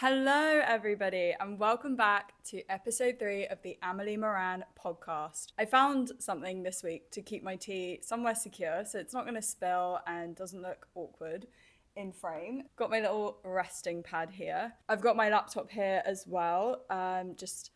Hello, everybody, and welcome back to episode 3 of the Amelie Maran Podcast. I found something this week to keep my tea somewhere secure so it's not going to spill and doesn't look awkward in frame. Got my little resting pad here. I've got my laptop here as well, just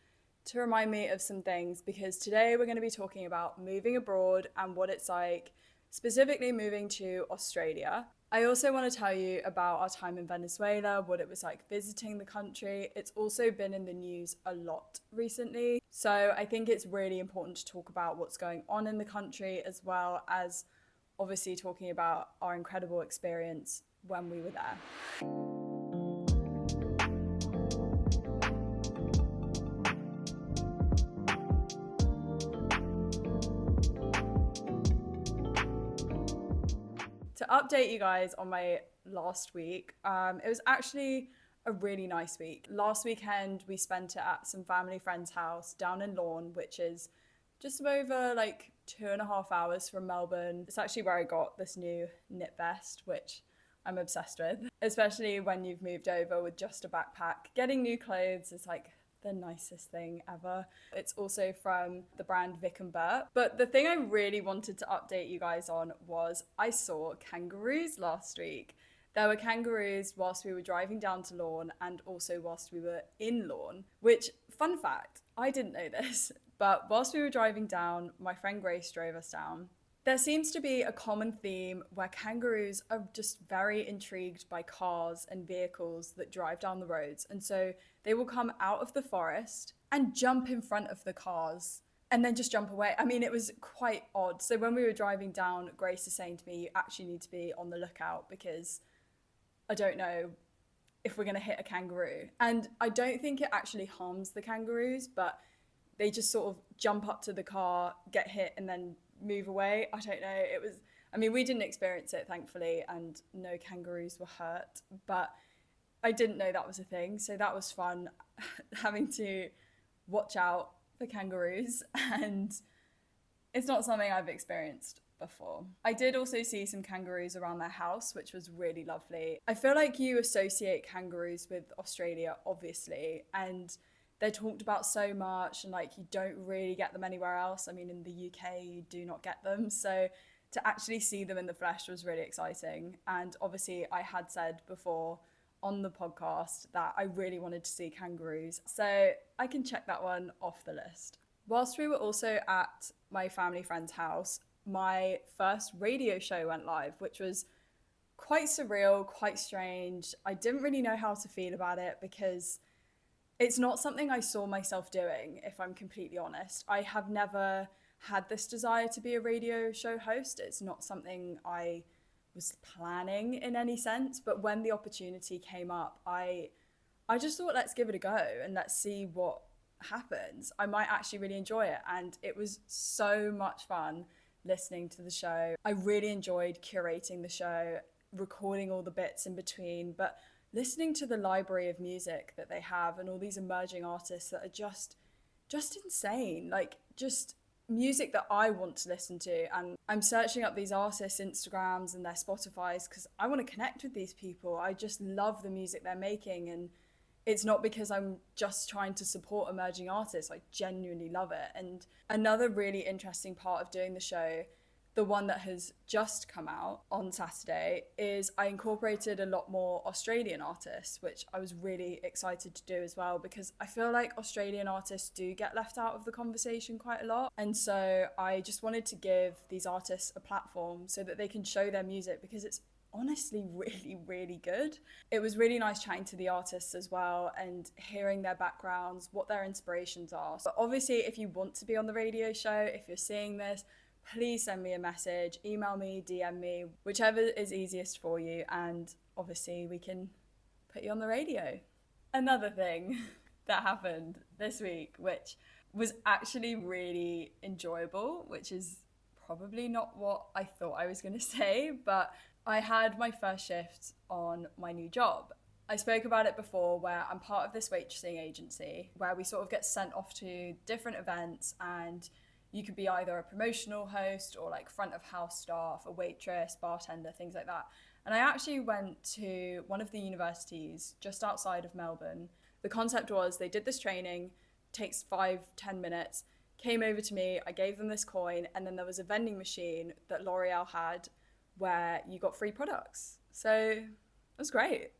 to remind me of some things, because today we're going to be talking about moving abroad and what it's like, specifically moving to Australia. I also want to tell you about our time in Venezuela, what it was like visiting the country. It's also been in the news a lot recently. So I think it's really important to talk about what's going on in the country, as well as obviously talking about our incredible experience when we were there. To update you guys on my last week, it was actually a really nice week. Last weekend, we spent it at some family friend's house down in Lorne, which is just over like 2.5 hours from Melbourne. It's actually where I got this new knit vest, which I'm obsessed with, especially when you've moved over with just a backpack. Getting new clothes is like the nicest thing ever. It's also from the brand Vic and Burt. But the thing I really wanted to update you guys on was I saw kangaroos last week. There were kangaroos whilst we were driving down to Lorne and also whilst we were in Lorne, which, fun fact, I didn't know this, but whilst we were driving down, my friend Grace drove us down. There seems to be a common theme where kangaroos are just very intrigued by cars and vehicles that drive down the roads. And so they will come out of the forest and jump in front of the cars and then just jump away. I mean, it was quite odd. So when we were driving down, Grace is saying to me, you actually need to be on the lookout because I don't know if we're going to hit a kangaroo. And I don't think it actually harms the kangaroos, but they just sort of jump up to the car, get hit, and then move away. I don't know. We didn't experience it, thankfully, and no kangaroos were hurt, but I didn't know that was a thing. So that was fun, having to watch out for kangaroos, and it's not something I've experienced before. I did also see some kangaroos around their house, which was really lovely. I feel like you associate kangaroos with Australia, obviously, and they're talked about so much, and like you don't really get them anywhere else. I mean, in the UK, you do not get them. So to actually see them in the flesh was really exciting. And obviously, I had said before on the podcast that I really wanted to see kangaroos. So I can check that one off the list. Whilst we were also at my family friend's house, my first radio show went live, which was quite surreal, quite strange. I didn't really know how to feel about it because it's not something I saw myself doing, if I'm completely honest. I have never had this desire to be a radio show host. It's not something I was planning in any sense, but when the opportunity came up, I just thought, let's give it a go and let's see what happens. I might actually really enjoy it, and it was so much fun listening to the show. I really enjoyed curating the show, recording all the bits in between, but listening to the library of music that they have and all these emerging artists that are just insane, like just music that I want to listen to. And I'm searching up these artists' Instagrams and their Spotifys because I want to connect with these people. I just love the music they're making, and it's not because I'm just trying to support emerging artists. I genuinely love it. And another really interesting part of doing the show, the one that has just come out on Saturday, is I incorporated a lot more Australian artists, which I was really excited to do as well, because I feel like Australian artists do get left out of the conversation quite a lot. And so I just wanted to give these artists a platform so that they can show their music, because it's honestly really, really good. It was really nice chatting to the artists as well and hearing their backgrounds, what their inspirations are. But obviously, if you want to be on the radio show, if you're seeing this, please send me a message, email me, DM me, whichever is easiest for you, and obviously we can put you on the radio. Another thing that happened this week, which was actually really enjoyable, which is probably not what I thought I was going to say, but I had my first shift on my new job. I spoke about it before, where I'm part of this waitressing agency where we sort of get sent off to different events, and you could be either a promotional host or like front of house staff, a waitress, bartender, things like that. And I actually went to one of the universities just outside of Melbourne. The concept was they did this training, takes 5-10 minutes, came over to me, I gave them this coin, and then there was a vending machine that L'Oreal had where you got free products. So it was great.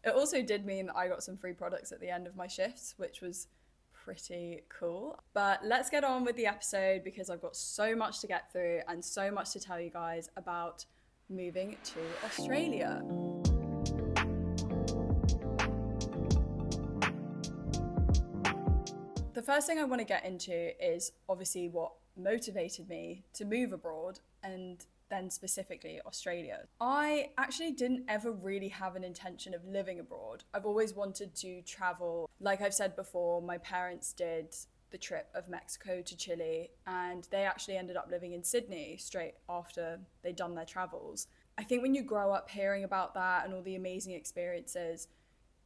It also did mean that I got some free products at the end of my shifts, which was pretty cool. But let's get on with the episode because I've got so much to get through and so much to tell you guys about moving to Australia. The first thing I want to get into is obviously what motivated me to move abroad, and then specifically Australia. I actually didn't ever really have an intention of living abroad. I've always wanted to travel. Like I've said before, my parents did the trip of Mexico to Chile, and they actually ended up living in Sydney straight after they'd done their travels. I think when you grow up hearing about that and all the amazing experiences,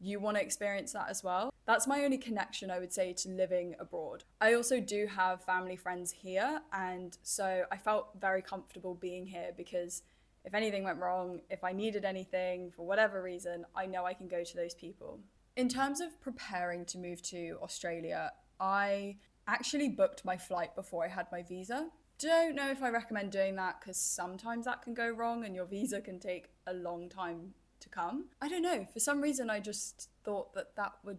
you want to experience that as well. That's my only connection, I would say, to living abroad. I also do have family friends here, and so I felt very comfortable being here because if anything went wrong, if I needed anything for whatever reason, I know I can go to those people. In terms of preparing to move to Australia, I actually booked my flight before I had my visa. Don't know if I recommend doing that because sometimes that can go wrong and your visa can take a long time to come. I don't know, for some reason I just thought that that would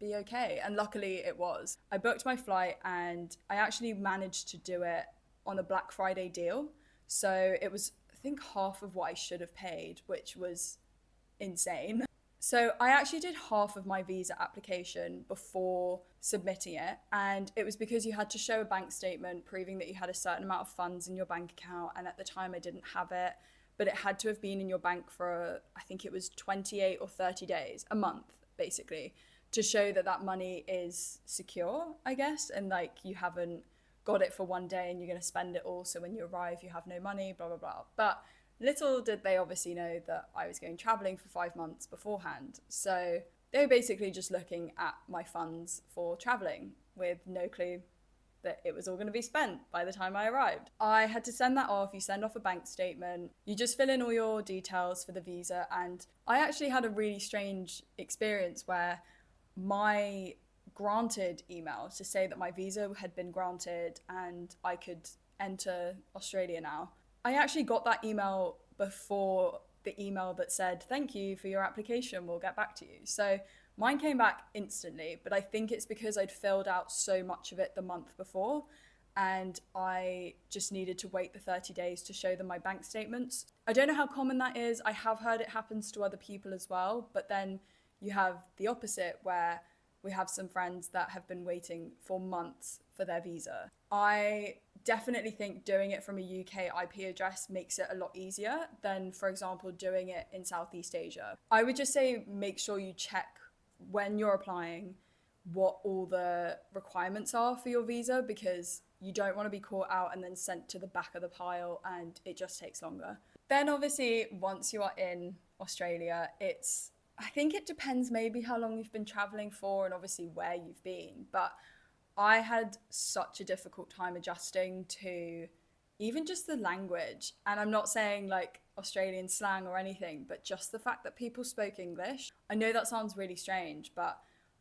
be okay, and luckily it was. I booked my flight and I actually managed to do it on a Black Friday deal, so it was I think half of what I should have paid, which was insane. So I actually did half of my visa application before submitting it, and it was because you had to show a bank statement proving that you had a certain amount of funds in your bank account, and at the time I didn't have it, but it had to have been in your bank for, I think it was 28 or 30 days, a month, basically, to show that that money is secure, I guess, and like you haven't got it for one day and you're going to spend it all, so when you arrive you have no money, blah, blah, blah. But little did they obviously know that I was going travelling for 5 months beforehand. So they were basically just looking at my funds for travelling with no clue that it was all going to be spent by the time I arrived. I had to send that off. You send off a bank statement, you just fill in all your details for the visa, and I actually had a really strange experience where my granted email to say that my visa had been granted and I could enter Australia now, I actually got that email before the email that said, "Thank you for your application, we'll get back to you." So mine came back instantly, but I think it's because I'd filled out so much of it the month before and I just needed to wait the 30 days to show them my bank statements. I don't know how common that is. I have heard it happens to other people as well, but then you have the opposite where we have some friends that have been waiting for months for their visa. I definitely think doing it from a UK IP address makes it a lot easier than, for example, doing it in Southeast Asia. I would just say make sure you check when you're applying what all the requirements are for your visa, because you don't want to be caught out and then sent to the back of the pile and it just takes longer. Then obviously once you are in Australia, I think it depends maybe how long you've been traveling for and obviously where you've been, but I had such a difficult time adjusting to even just the language. And I'm not saying like Australian slang or anything, but just the fact that people spoke English. I know that sounds really strange, but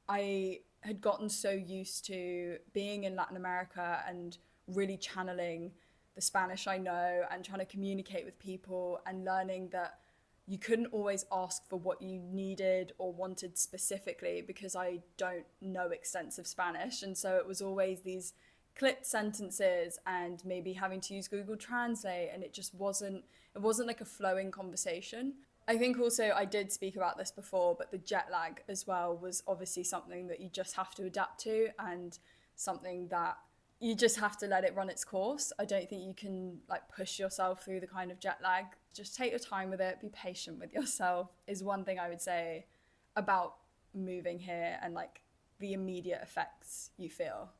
I had gotten so used to being in Latin America and really channeling the Spanish I know and trying to communicate with people and learning that you couldn't always ask for what you needed or wanted specifically because I don't know extensive Spanish. And so it was always these clipped sentences and maybe having to use Google Translate, and it wasn't like a flowing conversation. I think also I did speak about this before, but the jet lag as well was obviously something that you just have to adapt to and something that you just have to let it run its course. I don't think you can like push yourself through the kind of jet lag. Just take your time with it, be patient with yourself is one thing I would say about moving here and like the immediate effects you feel.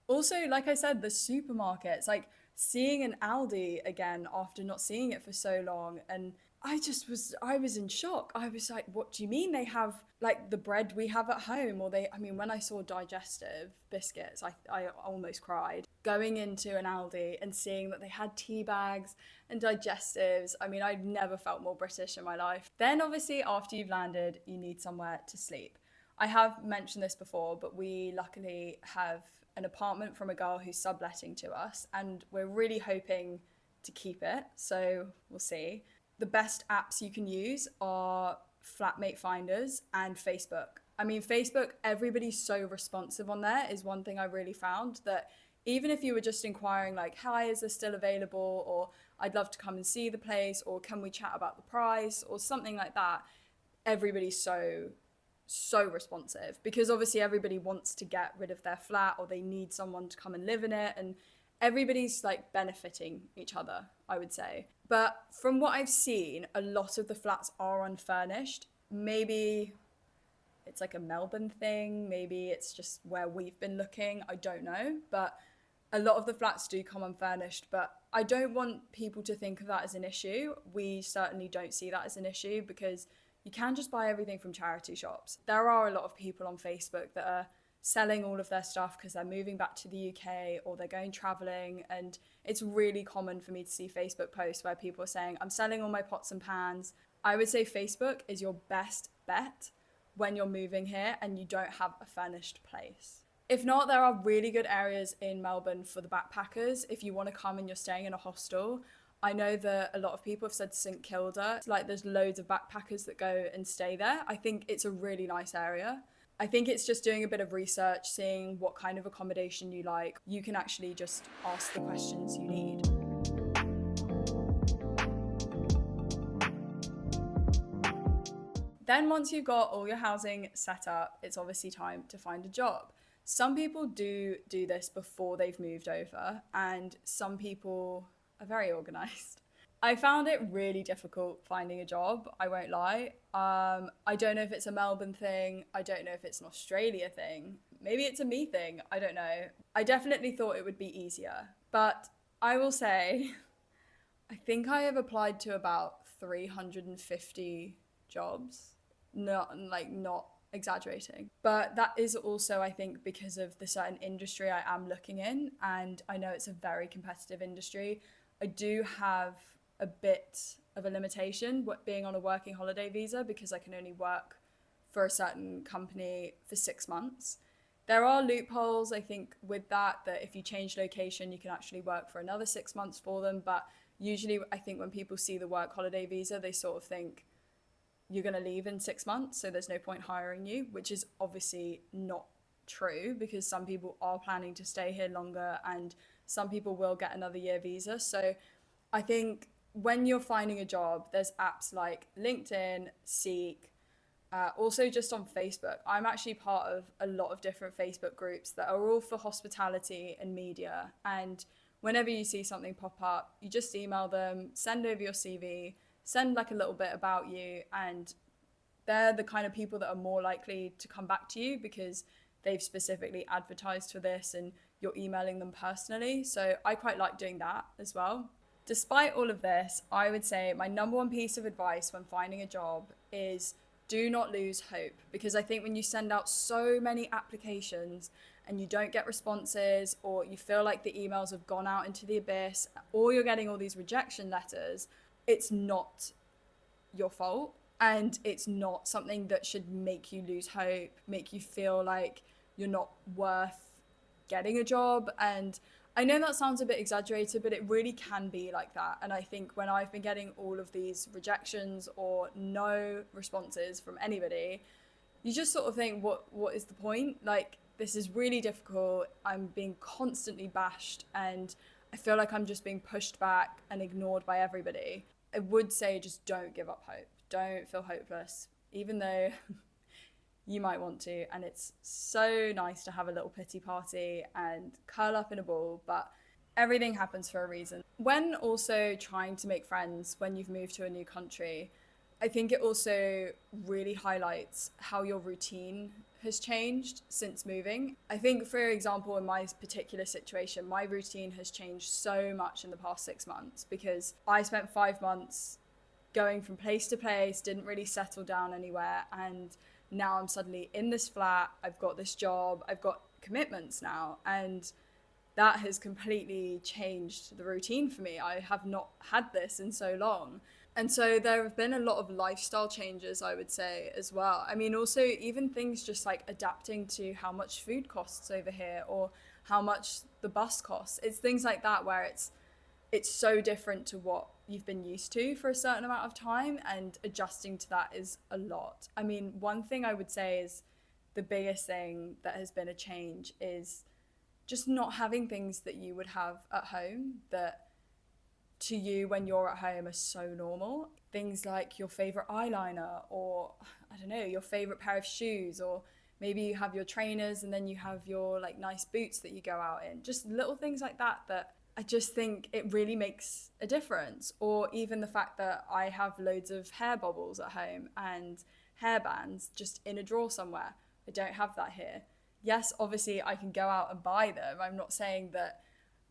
Also, like I said, the supermarkets, like seeing an Aldi again after not seeing it for so long, and I was in shock. I was like, what do you mean they have like the bread we have at home? Or when I saw digestive biscuits, I almost cried. Going into an Aldi and seeing that they had tea bags and digestives. I mean, I've never felt more British in my life. Then obviously after you've landed, you need somewhere to sleep. I have mentioned this before, but we luckily have an apartment from a girl who's subletting to us, and we're really hoping to keep it. So we'll see. The best apps you can use are flatmate finders and Facebook. I mean, Facebook, everybody's so responsive on there is one thing I really found, that even if you were just inquiring like, hi, is this still available? Or I'd love to come and see the place, or can we chat about the price or something like that? Everybody's so responsive, because obviously everybody wants to get rid of their flat, or they need someone to come and live in it, and everybody's like benefiting each other, I would say. But from what I've seen, a lot of the flats are unfurnished. Maybe it's like a Melbourne thing, maybe it's just where we've been looking, I don't know. But a lot of the flats do come unfurnished, but I don't want people to think of that as an issue. We certainly don't see that as an issue, because you can just buy everything from charity shops. There are a lot of people on Facebook that are selling all of their stuff because they're moving back to the UK or they're going traveling, and it's really common for me to see Facebook posts where people are saying, I'm selling all my pots and pans. I would say Facebook is your best bet when you're moving here and you don't have a furnished place. If not, there are really good areas in Melbourne for the backpackers if you want to come and you're staying in a hostel. I know that a lot of people have said St Kilda, like there's loads of backpackers that go and stay there. I think it's a really nice area. I think it's just doing a bit of research, seeing what kind of accommodation you like. You can actually just ask the questions you need. Then once you've got all your housing set up, it's obviously time to find a job. Some people do this before they've moved over, and some people are very organised. I found it really difficult finding a job, I won't lie. I don't know if it's a Melbourne thing. I don't know if it's an Australia thing. Maybe it's a me thing. I don't know. I definitely thought it would be easier. But I will say, I think I have applied to about 350 jobs. Not exaggerating. But that is also, I think, because of the certain industry I am looking in. And I know it's a very competitive industry. I do have a bit of a limitation being on a working holiday visa, because I can only work for a certain company for 6 months. There are loopholes, I think, with that if you change location, you can actually work for another 6 months for them. But usually, I think when people see the work holiday visa, they sort of think you're going to leave in 6 months, so there's no point hiring you, which is obviously not true, because some people are planning to stay here longer and some people will get another year visa. So I think when you're finding a job, there's apps like LinkedIn, Seek, also just on Facebook. I'm actually part of a lot of different Facebook groups that are all for hospitality and media. And whenever you see something pop up, you just email them, send over your CV, send like a little bit about you, and they're the kind of people that are more likely to come back to you because they've specifically advertised for this and you're emailing them personally. So I quite like doing that as well. Despite all of this, I would say my number one piece of advice when finding a job is do not lose hope, because I think when you send out so many applications and you don't get responses, or you feel like the emails have gone out into the abyss, or you're getting all these rejection letters, it's not your fault, and it's not something that should make you lose hope, make you feel like you're not worth getting a job. And I know that sounds a bit exaggerated, but it really can be like that. And I think when I've been getting all of these rejections or no responses from anybody, you just sort of think, what is the point? Like, this is really difficult. I'm being constantly bashed and I feel like I'm just being pushed back and ignored by everybody. I would say just don't give up hope. Don't feel hopeless, even though you might want to. And it's so nice to have a little pity party and curl up in a ball, but everything happens for a reason. When also trying to make friends when you've moved to a new country, I think it also really highlights how your routine has changed since moving. I think, for example, in my particular situation, my routine has changed so much in the past 6 months because I spent 5 months going from place to place, didn't really settle down anywhere. And now I'm suddenly in this flat, I've got this job, I've got commitments now. And that has completely changed the routine for me. I have not had this in so long. And so there have been a lot of lifestyle changes, I would say, as well. I mean, also even things just like adapting to how much food costs over here or how much the bus costs. It's things like that where it's so different to what you've been used to for a certain amount of time, and adjusting to that is a lot. I mean, one thing I would say is the biggest thing that has been a change is just not having things that you would have at home that to you when you're at home are so normal. Things like your favorite eyeliner, or I don't know, your favorite pair of shoes, or maybe you have your trainers and then you have your like nice boots that you go out in. Just little things like that that I just think it really makes a difference. Or even the fact that I have loads of hair bobbles at home and hair bands just in a drawer somewhere. I don't have that here. Yes, obviously I can go out and buy them. I'm not saying that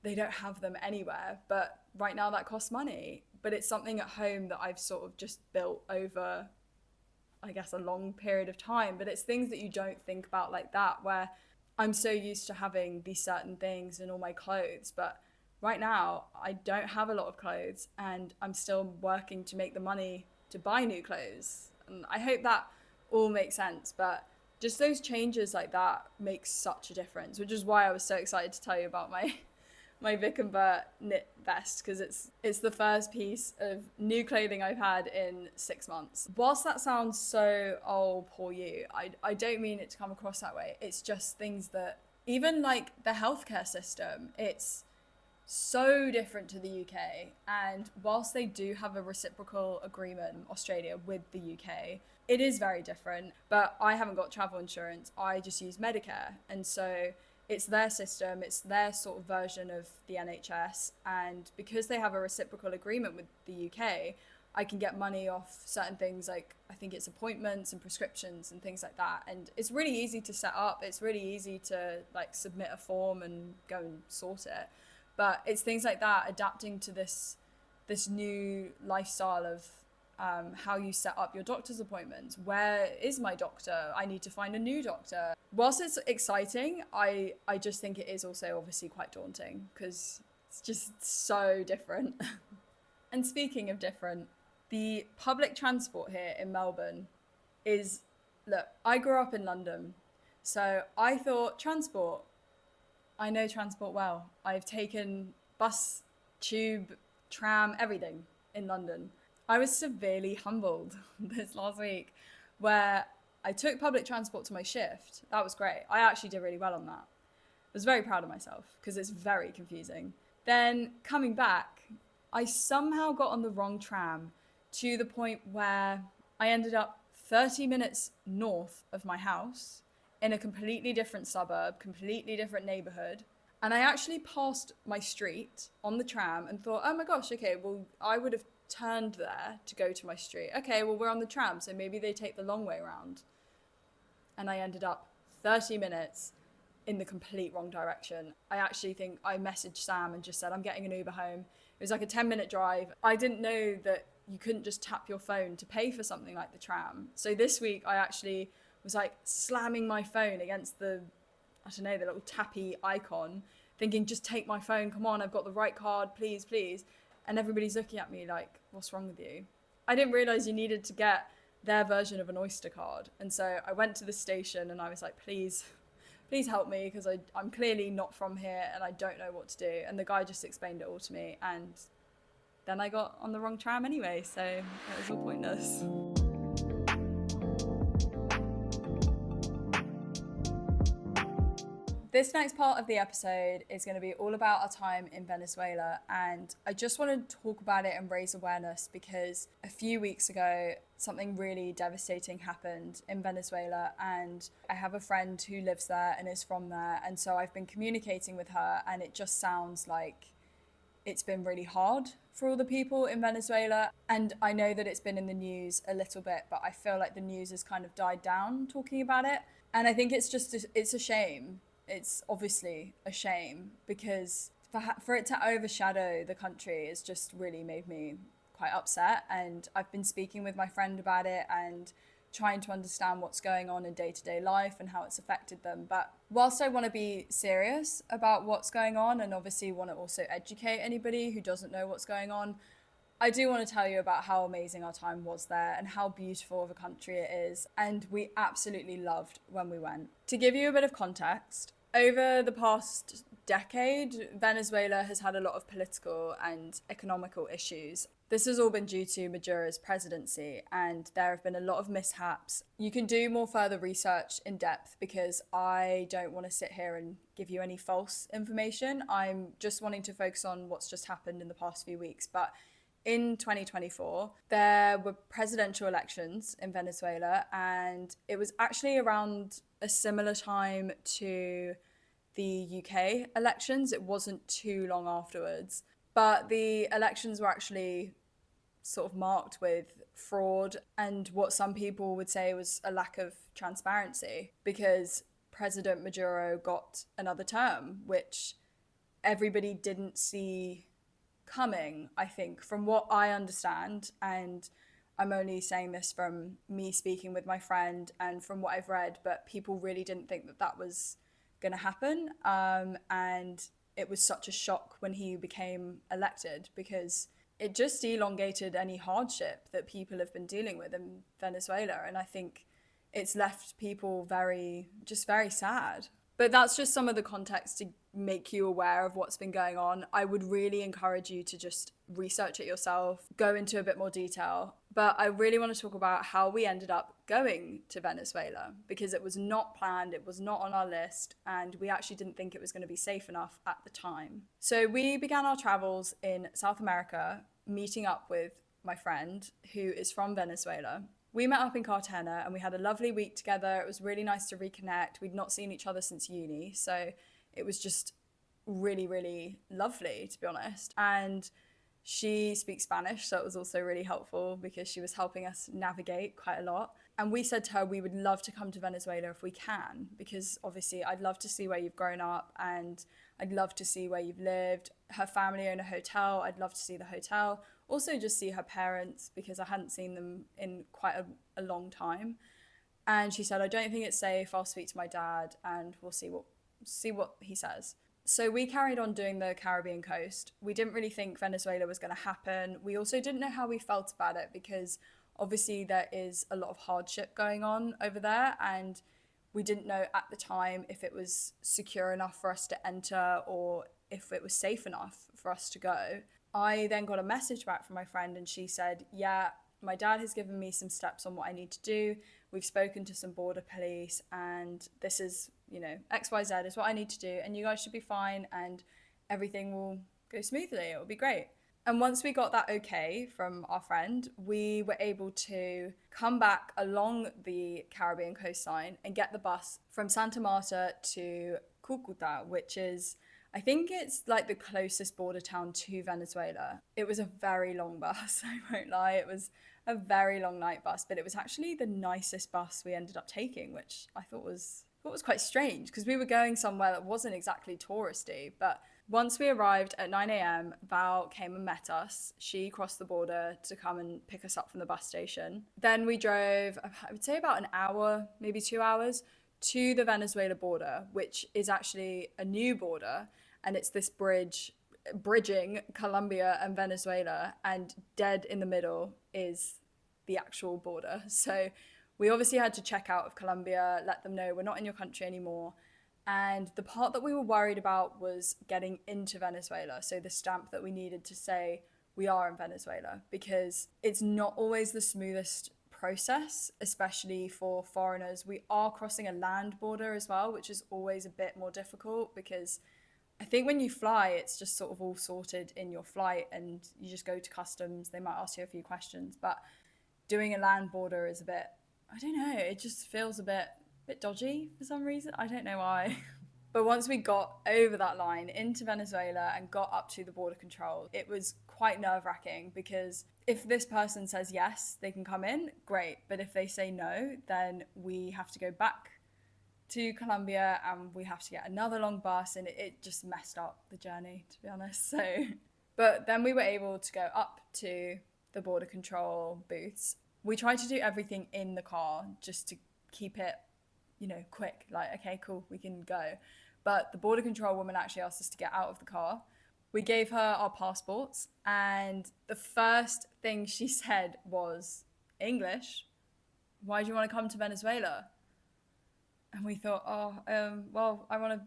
they don't have them anywhere, but right now that costs money. But it's something at home that I've sort of just built over, I guess, a long period of time. But it's things that you don't think about like that, where I'm so used to having these certain things in all my clothes, but right now I don't have a lot of clothes and I'm still working to make the money to buy new clothes. And I hope that all makes sense, but just those changes like that make such a difference, which is why I was so excited to tell you about my Vic and Bert knit vest, because it's the first piece of new clothing I've had in 6 months. Whilst that sounds so, oh, poor you, I don't mean it to come across that way. It's just things that, even like the healthcare system, it's so different to the UK. And whilst they do have a reciprocal agreement, Australia, with the UK, it is very different. But I haven't got travel insurance. I just use Medicare. And so it's their system, it's their sort of version of the NHS. And because they have a reciprocal agreement with the UK, I can get money off certain things, like I think it's appointments and prescriptions and things like that. And it's really easy to set up. It's really easy to like submit a form and go and sort it. But it's things like that, adapting to this new lifestyle of how you set up your doctor's appointments. Where is my doctor? I need to find a new doctor. Whilst it's exciting, I just think it is also obviously quite daunting, because it's just so different. And speaking of different, the public transport here in Melbourne is, look, I grew up in London, so I thought transport, I know transport well. I've taken bus, tube, tram, everything in London. I was severely humbled this last week where I took public transport to my shift. That was great. I actually did really well on that. I was very proud of myself because it's very confusing. Then coming back, I somehow got on the wrong tram to the point where I ended up 30 minutes north of my house in a completely different suburb, completely different neighborhood. And I actually passed my street on the tram and thought, oh my gosh, okay, well, I would have turned there to go to my street. Okay, well, we're on the tram, so maybe they take the long way around. And I ended up 30 minutes in the complete wrong direction. I actually think I messaged Sam and just said, I'm getting an Uber home. It was like a 10-minute drive. I didn't know that you couldn't just tap your phone to pay for something like the tram. So this week I actually was like slamming my phone against the little tappy icon, thinking, just take my phone, come on, I've got the right card, please, please. And everybody's looking at me like, what's wrong with you? I didn't realize you needed to get their version of an Oyster card. And so I went to the station and I was like, please help me, because I'm clearly not from here and I don't know what to do. And the guy just explained it all to me, and then I got on the wrong tram anyway, so it was all pointless. This next part of the episode is going to be all about our time in Venezuela, and I just want to talk about it and raise awareness because a few weeks ago something really devastating happened in Venezuela, and I have a friend who lives there and is from there, and so I've been communicating with her, and it just sounds like it's been really hard for all the people in Venezuela. And I know that it's been in the news a little bit, but I feel like the news has kind of died down talking about it, and I think it's a shame. It's obviously a shame because for it to overshadow the country has just really made me quite upset, and I've been speaking with my friend about it and trying to understand what's going on in day-to-day life and how it's affected them. But whilst I want to be serious about what's going on and obviously want to also educate anybody who doesn't know what's going on, I do want to tell you about how amazing our time was there and how beautiful of a country it is, and we absolutely loved when we went. To give you a bit of context, over the past decade, Venezuela has had a lot of political and economical issues. This has all been due to Maduro's presidency, and there have been a lot of mishaps. You can do more further research in depth because I don't want to sit here and give you any false information. I'm just wanting to focus on what's just happened in the past few weeks. But in 2024, there were presidential elections in Venezuela, and it was actually around a similar time to the UK elections. It wasn't too long afterwards. But the elections were actually sort of marked with fraud and what some people would say was a lack of transparency, because President Maduro got another term, which everybody didn't see coming, I think, from what I understand. And I'm only saying this from me speaking with my friend and from what I've read, but people really didn't think that that was going to happen. And it was such a shock when he became elected, because it just elongated any hardship that people have been dealing with in Venezuela. And I think it's left people very sad. But that's just some of the context to make you aware of what's been going on. I would really encourage you to just research it yourself, go into a bit more detail. But I really want to talk about how we ended up going to Venezuela, because it was not planned, it was not on our list, and we actually didn't think it was going to be safe enough at the time. So we began our travels in South America, meeting up with my friend who is from Venezuela. We met up in Cartagena and we had a lovely week together. It was really nice to reconnect. We'd not seen each other since uni, so it was just really, really lovely, to be honest. And she speaks Spanish, so it was also really helpful because she was helping us navigate quite a lot. And we said to her, we would love to come to Venezuela if we can, because obviously I'd love to see where you've grown up and I'd love to see where you've lived. Her family own a hotel. I'd love to see the hotel. Also just see her parents, because I hadn't seen them in quite a long time. And she said, I don't think it's safe. I'll speak to my dad and we'll see what he says. So we carried on doing the Caribbean coast. We didn't really think Venezuela was going to happen. We also didn't know how we felt about it, because obviously there is a lot of hardship going on over there, and we didn't know at the time if it was secure enough for us to enter or if it was safe enough for us to go. I then got a message back from my friend and she said, yeah, my dad has given me some steps on what I need to do. We've spoken to some border police and this is, XYZ is what I need to do, and you guys should be fine and everything will go smoothly. It will be great. And once we got that okay from our friend, we were able to come back along the Caribbean coastline and get the bus from Santa Marta to Cucuta, which is, I think it's like the closest border town to Venezuela. It was a very long bus, I won't lie. It was a very long night bus, but it was actually the nicest bus we ended up taking, which I thought was quite strange, because we were going somewhere that wasn't exactly touristy. But once we arrived at 9 a.m, Val came and met us. She crossed the border to come and pick us up from the bus station. Then we drove, I would say about an hour, maybe 2 hours, to the Venezuela border, which is actually a new border. And it's this bridging Colombia and Venezuela, and dead in the middle is the actual border. So we obviously had to check out of Colombia, let them know we're not in your country anymore. And the part that we were worried about was getting into Venezuela. So the stamp that we needed to say we are in Venezuela, because it's not always the smoothest process, especially for foreigners. We are crossing a land border as well, which is always a bit more difficult, because I think when you fly, it's just sort of all sorted in your flight and you just go to customs. They might ask you a few questions, but doing a land border is a bit, I don't know, it just feels a bit dodgy for some reason. I don't know why. But once we got over that line into Venezuela and got up to the border control, it was quite nerve-wracking, because if this person says yes, they can come in, great. But if they say no, then we have to go back to Colombia and we have to get another long bus, and it just messed up the journey, to be honest. But then we were able to go up to the border control booths. We tried to do everything in the car just to keep it, quick. Like, okay, cool, we can go. But the border control woman actually asked us to get out of the car. We gave her our passports, and the first thing she said was, English? Why do you want to come to Venezuela? And we thought, well, I want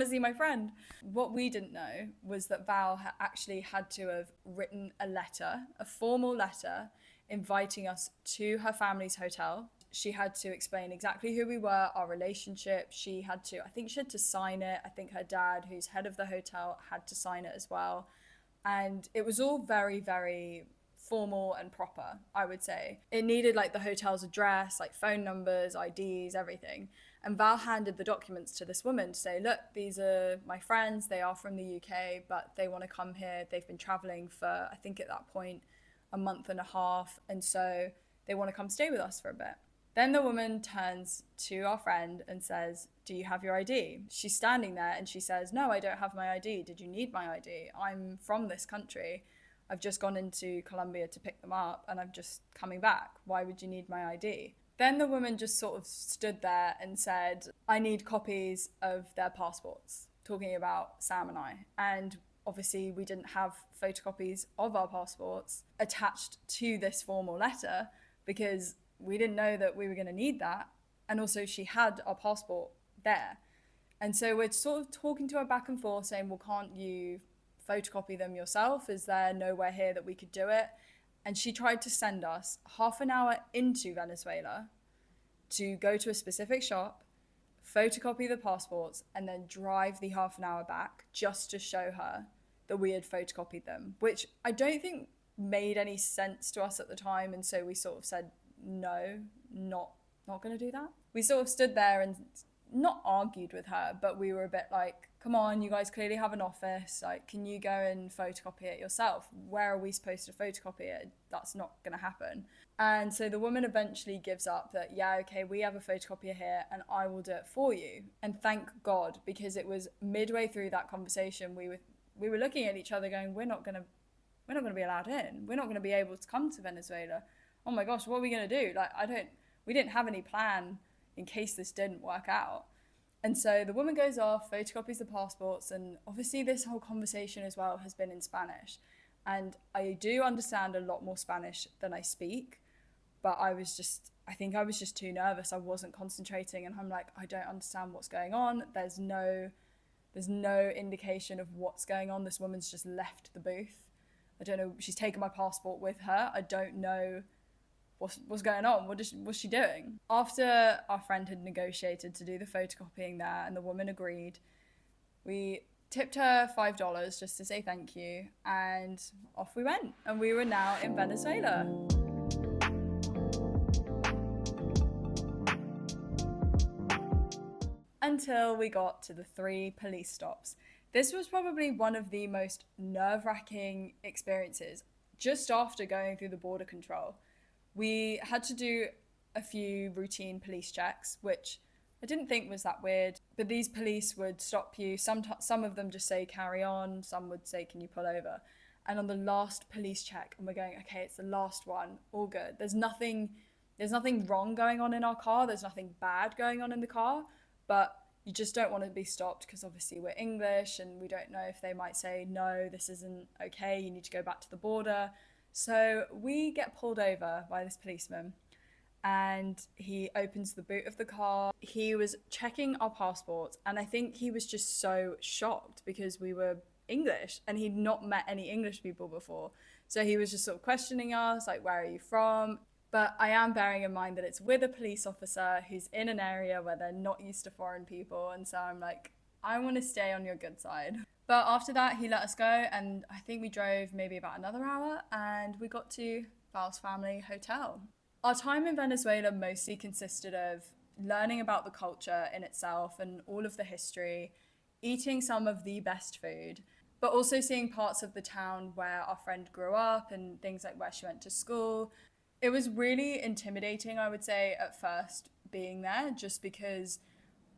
to see my friend. What we didn't know was that Val actually had to have written a formal letter, inviting us to her family's hotel. She had to explain exactly who we were, our relationship. I think she had to sign it. I think her dad, who's head of the hotel, had to sign it as well. And it was all very, very formal and proper, I would say. It needed like the hotel's address, like phone numbers, IDs, everything. And Val handed the documents to this woman to say, look, these are my friends. They are from the UK, but they want to come here. They've been traveling for, I think at that point, a month and a half. And so they want to come stay with us for a bit. Then the woman turns to our friend and says, do you have your ID? She's standing there and she says, no, I don't have my ID. Did you need my ID? I'm from this country. I've just gone into Colombia to pick them up and I'm just coming back. Why would you need my ID? Then the woman just sort of stood there and said, I need copies of their passports, talking about Sam and I. And obviously we didn't have photocopies of our passports attached to this formal letter because we didn't know that we were going to need that. And also she had our passport there. And so we're sort of talking to her back and forth saying, well, can't you photocopy them yourself? Is there nowhere here that we could do it? And she tried to send us half an hour into Venezuela to go to a specific shop, photocopy the passports, and then drive the half an hour back just to show her that we had photocopied them, which I don't think made any sense to us at the time. And so we sort of said, no, not going to do that. We sort of stood there and not argued with her, but we were a bit like, come on, you guys clearly have an office. Like, can you go and photocopy it yourself? Where are we supposed to photocopy it? That's not going to happen. And so the woman eventually gives up that, yeah, okay, we have a photocopier here and I will do it for you. And thank God, because it was midway through that conversation, we were looking at each other going, we're not going to be allowed in. We're not going to be able to come to Venezuela. Oh my gosh, what are we going to do? Like, we didn't have any plan in case this didn't work out. And so the woman goes off, photocopies the passports, and obviously this whole conversation as well has been in Spanish. And I do understand a lot more Spanish than I speak, but I think I was just too nervous. I wasn't concentrating, and I'm like, I don't understand what's going on. There's no indication of what's going on. This woman's just left the booth. I don't know, she's taken my passport with her. I don't know what's going on. What's she doing? After our friend had negotiated to do the photocopying there and the woman agreed, we tipped her $5 just to say thank you, and off we went. And we were now in Venezuela. Until we got to the 3 police stops. This was probably one of the most nerve-wracking experiences just after going through the border control. We had to do a few routine police checks, which I didn't think was that weird, but these police would stop you. Some of them just say carry on, some would say can you pull over. And on the last police check, and we're going, okay, it's the last one, all good. There's nothing wrong going on in our car, there's nothing bad going on in the car, but you just don't want to be stopped because obviously we're English and we don't know if they might say, no, this isn't okay, you need to go back to the border. So we get pulled over by this policeman and he opens the boot of the car. He was checking our passports and I think he was just so shocked because we were English and he'd not met any English people before. So he was just sort of questioning us, like, where are you from? But I am bearing in mind that it's with a police officer who's in an area where they're not used to foreign people. And so I'm like, I want to stay on your good side. But after that, he let us go, and I think we drove maybe about another hour, and we got to Val's family hotel. Our time in Venezuela mostly consisted of learning about the culture in itself and all of the history, eating some of the best food, but also seeing parts of the town where our friend grew up and things like where she went to school. It was really intimidating, I would say, at first being there, just because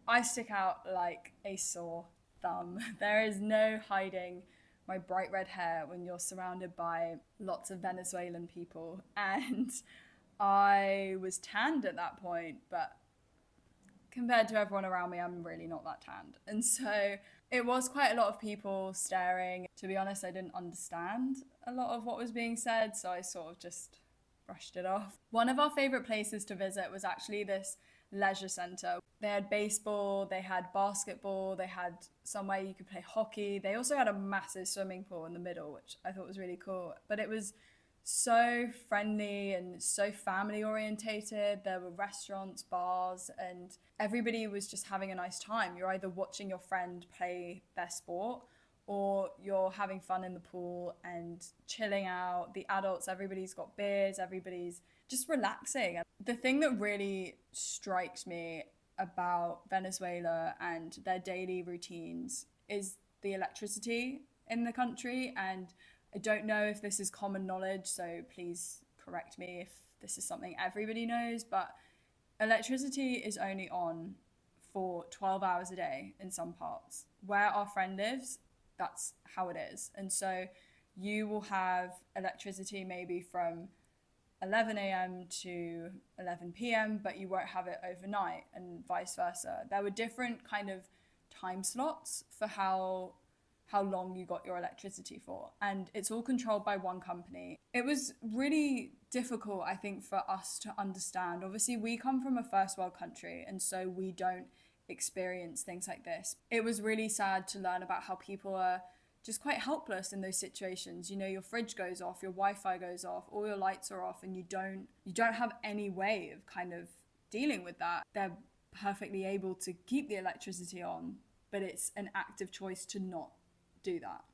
I stick out like a sore thumb. There is no hiding my bright red hair when you're surrounded by lots of Venezuelan people. And I was tanned at that point, but compared to everyone around me, I'm really not that tanned. And so it was quite a lot of people staring. To be honest, I didn't understand a lot of what was being said, so I sort of just brushed it off. One of our favourite places to visit was actually this leisure centre. They had baseball, they had basketball, they had somewhere you could play hockey. They also had a massive swimming pool in the middle, which I thought was really cool. But it was so friendly and so family orientated. There were restaurants, bars, and everybody was just having a nice time. You're either watching your friend play their sport or you're having fun in the pool and chilling out. The adults, everybody's got beers, everybody's just relaxing. The thing that really strikes me about Venezuela and their daily routines is the electricity in the country. And I don't know if this is common knowledge, so please correct me if this is something everybody knows, but electricity is only on for 12 hours a day in some parts. Where our friend lives, that's how it is. And so you will have electricity maybe from 11 a.m. to 11 p.m., but you won't have it overnight, and vice versa. There were different kind of time slots for how long you got your electricity for, and it's all controlled by one company. It was really difficult, I think, for us to understand. Obviously, we come from a first world country, and so we don't experience things like this. It was really sad to learn about how people are just quite helpless in those situations. You know, your fridge goes off, your Wi-Fi goes off, all your lights are off, and you don't have any way of kind of dealing with that. They're perfectly able to keep the electricity on, but it's an active choice to not do that.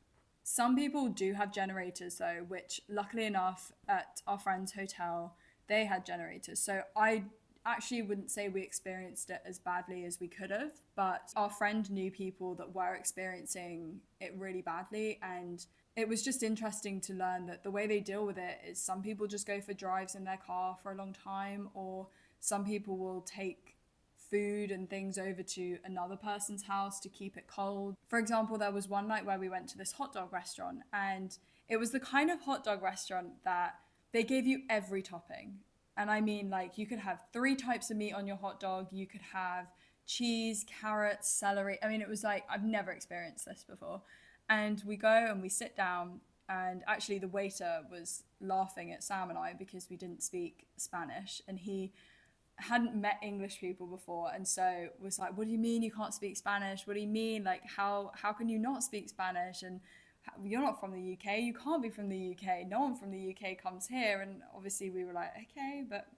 Some people do have generators though, which luckily enough at our friend's hotel, they had generators. So I actually wouldn't say we experienced it as badly as we could have, but our friend knew people that were experiencing it really badly, and it was just interesting to learn that the way they deal with it is some people just go for drives in their car for a long time, or some people will take food and things over to another person's house to keep it cold. For example, there was one night where we went to this hot dog restaurant, and it was the kind of hot dog restaurant that they gave you every topping. And I mean, like, you could have 3 types of meat on your hot dog, you could have cheese, carrots, celery. I mean, it was like, I've never experienced this before. And we go and we sit down, and actually the waiter was laughing at Sam and I because we didn't speak Spanish, and he hadn't met English people before, and so was like, what do you mean you can't speak Spanish? What do you mean, like, how can you not speak Spanish? And you're not from the UK, you can't be from the UK, no one from the UK comes here. And obviously we were like, okay, but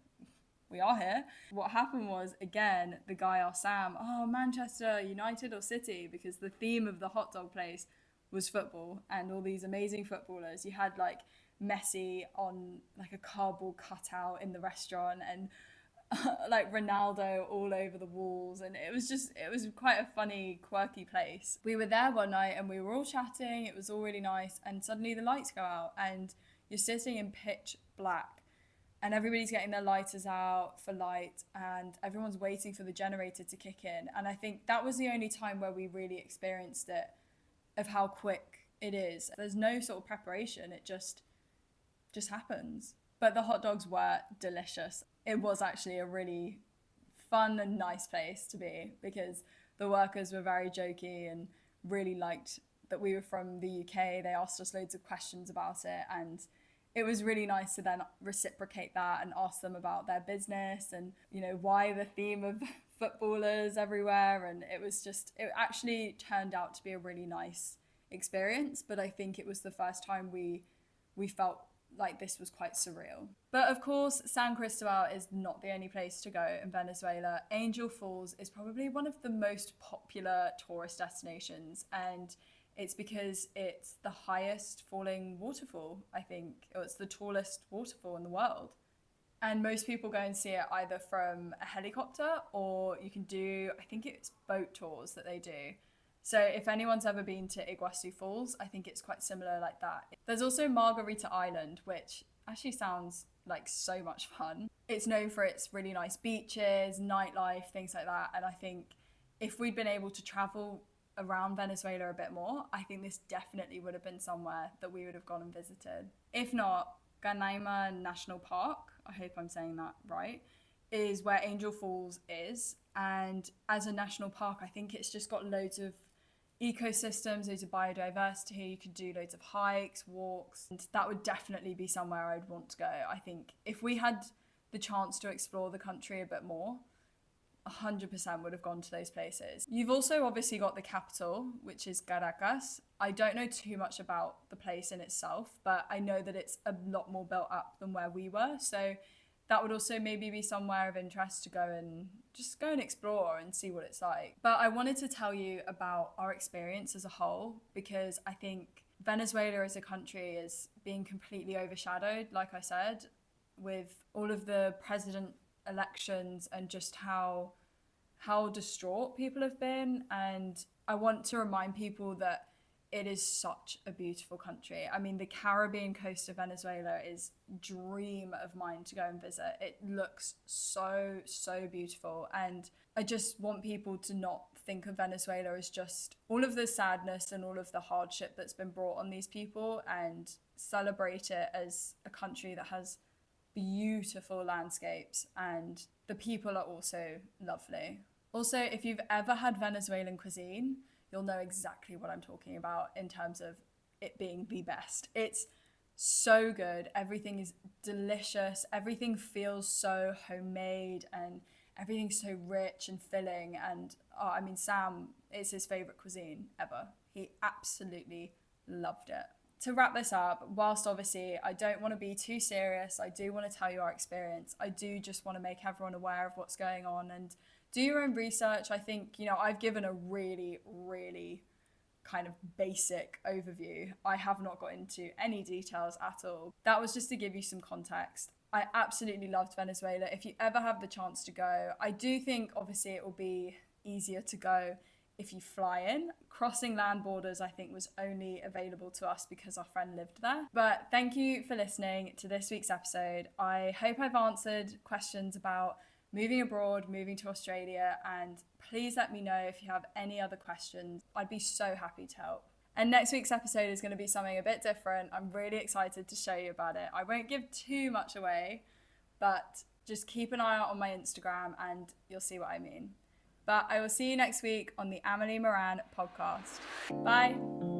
we are here. What happened was, again, the guy asked Sam, oh, Manchester United or City, because the theme of the hot dog place was football and all these amazing footballers. You had like Messi on like a cardboard cutout in the restaurant, and like Ronaldo all over the walls, and it was quite a funny, quirky place. We were there one night and we were all chatting, it was all really nice, and suddenly the lights go out and you're sitting in pitch black and everybody's getting their lighters out for light and everyone's waiting for the generator to kick in. And I think that was the only time where we really experienced it, of how quick it is. There's no sort of preparation, it just happens. But the hot dogs were delicious. It was actually a really fun and nice place to be, because the workers were very jokey and really liked that we were from the UK. They asked us loads of questions about it, and it was really nice to then reciprocate that and ask them about their business and, you know, why the theme of footballers everywhere. And it actually turned out to be a really nice experience. But I think it was the first time we felt like this was quite surreal. But of course, San Cristobal is not the only place to go in Venezuela. Angel Falls is probably one of the most popular tourist destinations, and it's because it's the highest falling waterfall, I think, or it's the tallest waterfall in the world. And most people go and see it either from a helicopter, or you can do, I think it's boat tours that they do. So if anyone's ever been to Iguazu Falls, I think it's quite similar like that. There's also Margarita Island, which actually sounds like so much fun. It's known for its really nice beaches, nightlife, things like that. And I think if we'd been able to travel around Venezuela a bit more, I think this definitely would have been somewhere that we would have gone and visited. If not, Canaima National Park, I hope I'm saying that right, is where Angel Falls is. And as a national park, I think it's just got loads of ecosystems, loads of biodiversity. You could do loads of hikes, walks, and that would definitely be somewhere I'd want to go. I think if we had the chance to explore the country a bit more, 100% would have gone to those places. You've also obviously got the capital, which is Caracas. I don't know too much about the place in itself, but I know that it's a lot more built up than where we were. So that would also maybe be somewhere of interest to go and just go and explore and see what it's like. But I wanted to tell you about our experience as a whole, because I think Venezuela as a country is being completely overshadowed, like I said, with all of the president elections and just how distraught people have been. And I want to remind people that it is such a beautiful country. I mean, the Caribbean coast of Venezuela is a dream of mine to go and visit. It looks so beautiful, and I just want people to not think of Venezuela as just all of the sadness and all of the hardship that's been brought on these people, and celebrate it as a country that has beautiful landscapes, and the people are also lovely. Also, if you've ever had Venezuelan cuisine, you'll know exactly what I'm talking about in terms of it being the best. It's so good. Everything is delicious. Everything feels so homemade, and everything's so rich and filling. And I mean, Sam, it's his favorite cuisine ever. He absolutely loved it. To wrap this up, whilst obviously I don't want to be too serious, I do want to tell you our experience. I do just want to make everyone aware of what's going on and do your own research. I think, I've given a really kind of basic overview. I have not got into any details at all. That was just to give you some context. I absolutely loved Venezuela. If you ever have the chance to go, I do think obviously it will be easier to go if you fly in. Crossing land borders, I think, was only available to us because our friend lived there. But thank you for listening to this week's episode. I hope I've answered questions about moving abroad, moving to Australia, and please let me know if you have any other questions. I'd be so happy to help. And next week's episode is going to be something a bit different. I'm really excited to show you about it. I won't give too much away, but just keep an eye out on my Instagram and you'll see what I mean. But I will see you next week on the Amelie Maran Podcast. Bye.